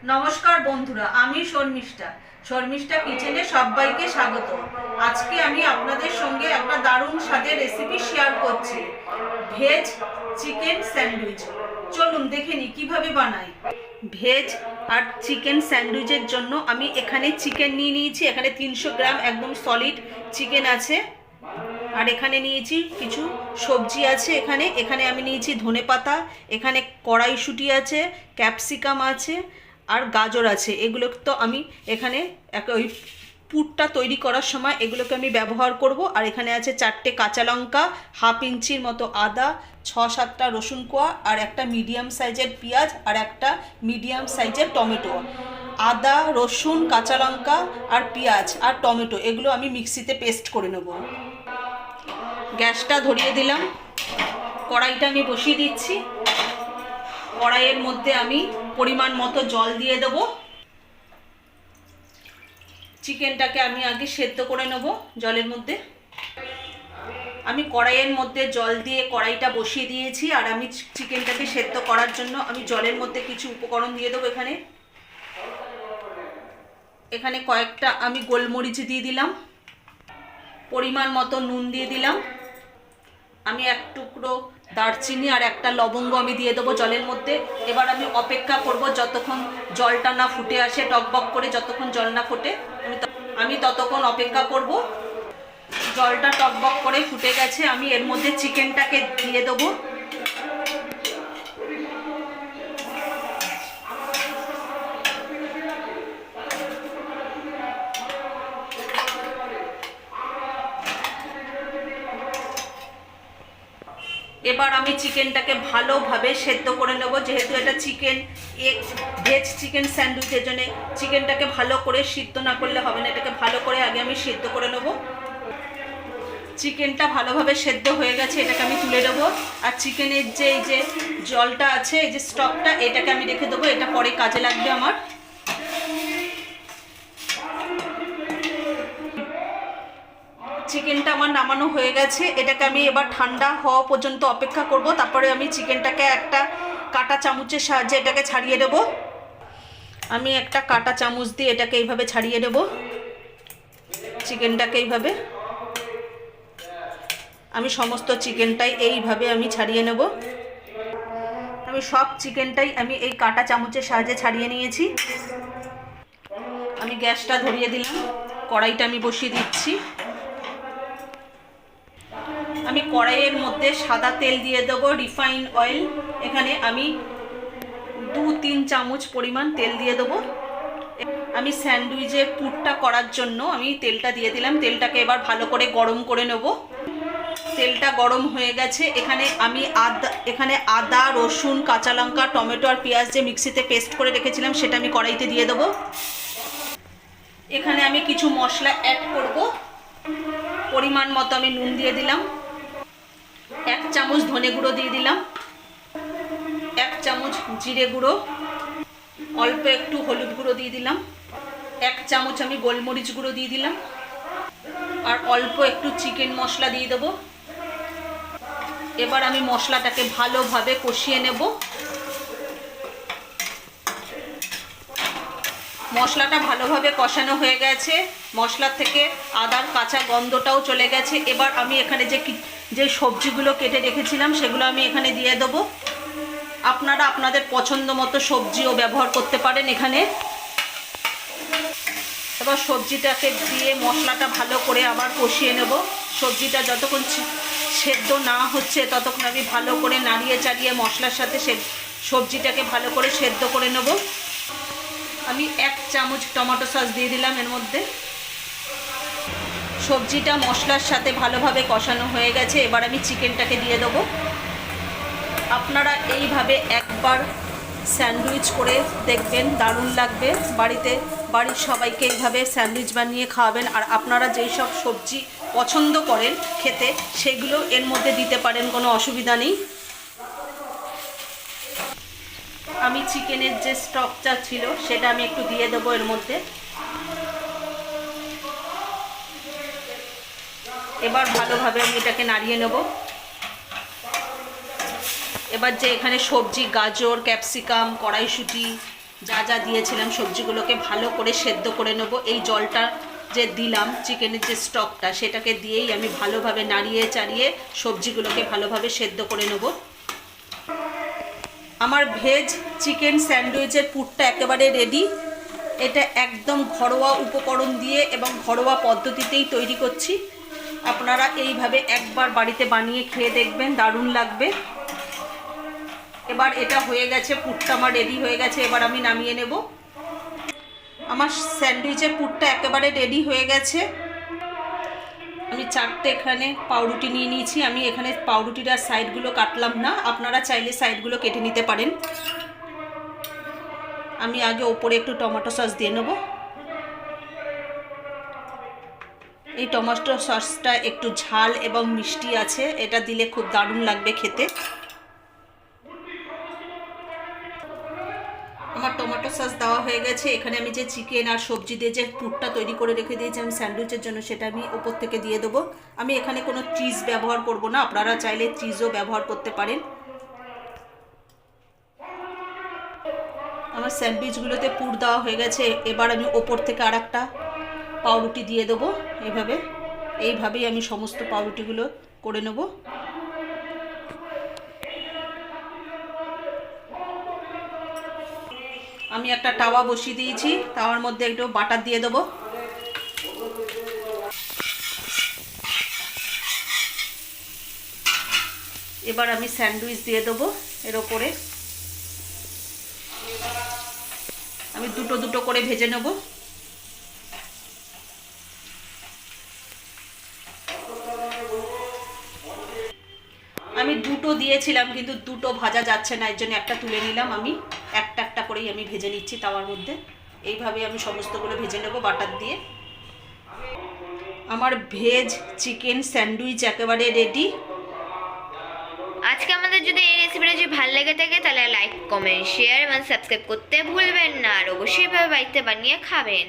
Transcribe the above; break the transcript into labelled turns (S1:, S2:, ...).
S1: নমস্কার বন্ধুরা, আমি শর্মিষ্ঠা। শর্মিষ্ঠা কিচেনে সবাইকে স্বাগত। আজকে আমি আপনাদের সঙ্গে একটা দারুণ স্বাদের রেসিপি শেয়ার করছি, ভেজ চিকেন স্যান্ডউইচ। চলুন দেখে নিই কীভাবে বানাই। ভেজ আর চিকেন স্যান্ডউইচের জন্য আমি এখানে চিকেন নিয়ে নিয়েছি। এখানে 300 গ্রাম একদম সলিড চিকেন আছে। আর এখানে নিয়েছি কিছু সবজি আছে। এখানে আমি নিয়েছি ধনেপাতা, এখানে কড়াইশুঁটি আছে, ক্যাপসিকাম আছে আর গাজর আছে। এগুলো তো আমি এখানে ওই পুরটা তৈরি করার সময় এগুলোকে আমি ব্যবহার করব। আর এখানে আছে 4টে কাঁচা লঙ্কা, হাফ ইঞ্চির মতো আদা, 6-7টা রসুন কোয়া, আর একটা মিডিয়াম সাইজের পেঁয়াজ, আর একটা মিডিয়াম সাইজের টমেটো। আদা, রসুন, কাঁচা লঙ্কা আর পেঁয়াজ আর টমেটো এগুলো আমি মিক্সিতে পেস্ট করে নেব। গ্যাসটা ধরিয়ে দিলাম, কড়াইটা আমি বসিয়ে দিচ্ছি। কড়াইয়ের মধ্যে আমি পরিমাণ মতো জল দিয়ে দেব। চিকেনটাকে আমি আগে সেদ্ধ করে নেব জলের মধ্যে। আমি কড়াইয়ের মধ্যে জল দিয়ে কড়াইটা বসিয়ে দিয়েছি। আর আমি চিকেনটাকে সেদ্ধ করার জন্য আমি জলের মধ্যে কিছু উপকরণ দিয়ে দেবো। এখানে কয়েকটা আমি গোলমরিচ দিয়ে দিলাম, পরিমাণ মতো নুন দিয়ে দিলাম। আমি এক টুকরো দারচিনি আর একটা লবঙ্গ আমি দিয়ে দেবো জলের মধ্যে। এবার আমি অপেক্ষা করব যতক্ষণ জলটা না ফুটে আসে, টকবক করে যতক্ষণ জল না ফোটে আমি ততক্ষণ অপেক্ষা করব। জলটা টকবক করে ফুটে গেছে, আমি এর মধ্যে চিকেনটাকে দিয়ে দেবো। এবার আমি চিকেনটাকে ভালোভাবে সেদ্ধ করে নেব। যেহেতু এটা ভেজ চিকেন স্যান্ডউইচের জন্য চিকেনটাকে ভালো করে সিদ্ধ না করলে হবে না। এটাকে ভালো করে আগে আমি সেদ্ধ করে নেব। চিকেনটা ভালোভাবে সেদ্ধ হয়ে গেছে, এটাকে আমি তুলে দেবো। আর চিকেনের এই যে জলটা আছে, এই যে স্টকটা, এটাকে আমি রেখে দেবো। এটা পরে কাজে লাগবে আমার। চিকেনটা আমার নামানো হয়ে গেছে। এটাকে আমি এবার ঠান্ডা হওয়া পর্যন্ত অপেক্ষা করব। তারপরে আমি চিকেনটাকে একটা কাঁটা চামচের সাহায্যে এটাকে ছাড়িয়ে দেব। আমি একটা কাঁটা চামচ দিয়ে এটাকে এইভাবে ছাড়িয়ে দেব। চিকেনটাকে এইভাবে আমি সমস্ত চিকেনটাই এইভাবে আমি ছাড়িয়ে নেব। আমি সব চিকেনটাই আমি এই কাঁটা চামচের সাহায্যে ছাড়িয়ে নিয়েছি। আমি গ্যাসটা ধরিয়ে দিলাম, কড়াইটা আমি বসিয়ে দিচ্ছি। আমি কড়াইয়ের মধ্যে সাদা তেল দিয়ে দেবো, রিফাইন অয়েল। এখানে আমি 2-3 চামচ পরিমাণ তেল দিয়ে দেবো। আমি স্যান্ডউইচের পুরটা করার জন্য আমি তেলটা দিয়ে দিলাম। তেলটাকে এবার ভালো করে গরম করে নেব। তেলটা গরম হয়ে গেছে। এখানে আদা, রসুন, কাঁচা লঙ্কা, টমেটো আর পেঁয়াজ যে মিক্সিতে পেস্ট করে রেখেছিলাম সেটা আমি কড়াইতে দিয়ে দেবো। এখানে আমি কিছু মশলা অ্যাড করব। পরিমাণ মতো আমি নুন দিয়ে দিলাম, 1 চামচ ধনে গুঁড়ো দিয়ে দিলাম, 1 চামচ জিরে গুঁড়ো, অল্প একটু হলুদ গুঁড়ো দিয়ে দিলাম, 1 চামচ আমি গোলমরিচ গুঁড়ো দিয়ে দিলাম, আর অল্প একটু চিকেন মশলা দিয়ে দেবো। এবার আমি মশলাটাকে ভালোভাবে কষিয়ে নেব। মশলাটা ভালোভাবে কষানো হয়ে গেছে, মশলা থেকে আদার কাঁচা গন্ধটাও চলে গেছে। এবার আমি এখানে যে সবজিগুলো কেটে রেখেছিলাম সেগুলো আমি এখানে দিয়ে দেবো। আপনারা আপনাদের পছন্দ মতো সবজিও ব্যবহার করতে পারেন এখানে। এবার সবজিটাকে দিয়ে মশলাটা ভালো করে আবার কষিয়ে নেব। সবজিটা যতক্ষণ সেদ্ধ না হচ্ছে ততক্ষণ আমি ভালো করে নাড়িয়ে চাড়িয়ে মশলার সাথে সবজিটাকে ভালো করে সেদ্ধ করে নেব। আমি 1 চামচ টমেটো সস দিয়ে দিলাম এর মধ্যে। সবজিটা মশলার সাথে ভালোভাবে কষানো হয়ে গেছে। এবার আমি চিকেনটাকে দিয়ে দেবো। আপনারা এইভাবে একবার স্যান্ডউইচ করে দেখবেন, দারুণ লাগবে। বাড়ির সবাইকে এইভাবে স্যান্ডউইচ বানিয়ে খাওয়াবেন। আর আপনারা যেই সব সবজি পছন্দ করেন খেতে সেগুলো এর মধ্যে দিতে পারেন, কোনো অসুবিধা নেই। আমি চিকেনের যে স্টকটা ছিল সেটা আমি একটু দিয়ে দেবো এর মধ্যে। এবার ভালোভাবে আমি এটাকে নাড়িয়ে নেব। এবার যে এখানে সবজি, গাজর, ক্যাপসিকাম, কড়াইশুঁটি যা যা দিয়েছিলাম সবজিগুলোকে ভালো করে সেদ্ধ করে নেব। এই জলটা যে দিলাম চিকেনের যে স্টকটা, সেটাকে দিয়েই আমি ভালোভাবে নাড়িয়ে চাড়িয়ে সবজিগুলোকে ভালোভাবে সেদ্ধ করে নেব। আমার ভেজ চিকেন স্যান্ডউইচের পুরটা একেবারে রেডি। এটা একদম ঘরোয়া উপকরণ দিয়ে এবং ঘরোয়া পদ্ধতিতেই তৈরি করছি। আপনারা এইভাবে একবার বাড়িতে বানিয়ে খেয়ে দেখবেন, দারুণ লাগবে। এবার এটা হয়ে গেছে, পুরটা আমার রেডি হয়ে গেছে। এবার আমি নামিয়ে নেব। আমার স্যান্ডউইচের পুরটা একেবারে রেডি হয়ে গেছে। আমি 4টে এখানে পাউরুটি নিয়ে নিয়েছি। আমি এখানে পাউরুটির আর সাইডগুলো কাটলাম না, আপনারা চাইলে সাইডগুলো কেটে নিতে পারেন। আমি আগে ওপরে একটু টমেটো সস দিয়ে নেব। এই টমেটো সসটা একটু ঝাল এবং মিষ্টি আছে, এটা দিলে খুব দারুণ লাগবে খেতে। আমার টমেটো সস দেওয়া হয়ে গেছে। এখানে আমি যে চিকেন আর সবজি দিয়ে যে পুরটা তৈরি করে রেখে দিয়েছি আমি স্যান্ডউইচের জন্য, সেটা আমি ওপর থেকে দিয়ে দেবো। আমি এখানে কোনো চিজ ব্যবহার করব না, আপনারা চাইলে চিজও ব্যবহার করতে পারেন। আমার স্যান্ডউইচগুলোতে পুর দেওয়া হয়ে গেছে। এবার আমি ওপর থেকে আর একটা পাউরুটি দিয়ে দেবো। এইভাবেই আমি সমস্ত পাউরুটিগুলো করে নেব। আমি একটা তাওয়া বসিয়ে দিয়েছি, তাওয়ার মধ্যে একটু বাটার দিয়ে দেবো। এবার আমি স্যান্ডউইচ দিয়ে দেবো এর ওপরে। আমি দুটো দুটো করে ভেজে নেব। আমি দুটো দিয়েছিলাম কিন্তু দুটো ভাজা যাচ্ছে না, এর জন্য একটা তুলে নিলাম। আমি একটা একটা করেই আমি ভেজে নিচ্ছি তাওয়ার মধ্যে। এইভাবে আমি সমস্তগুলো ভেজে নেব বাটার দিয়ে। আমার ভেজ চিকেন স্যান্ডউইচ একেবারে রেডি।
S2: আজকে আমাদের যদি এই রেসিপিটা যদি ভালো লেগে থাকে তাহলে লাইক কমেন্ট শেয়ার এবং সাবস্ক্রাইব করতে ভুলবেন না, আর অবশ্যই বাড়িতে বানিয়ে খাবেন।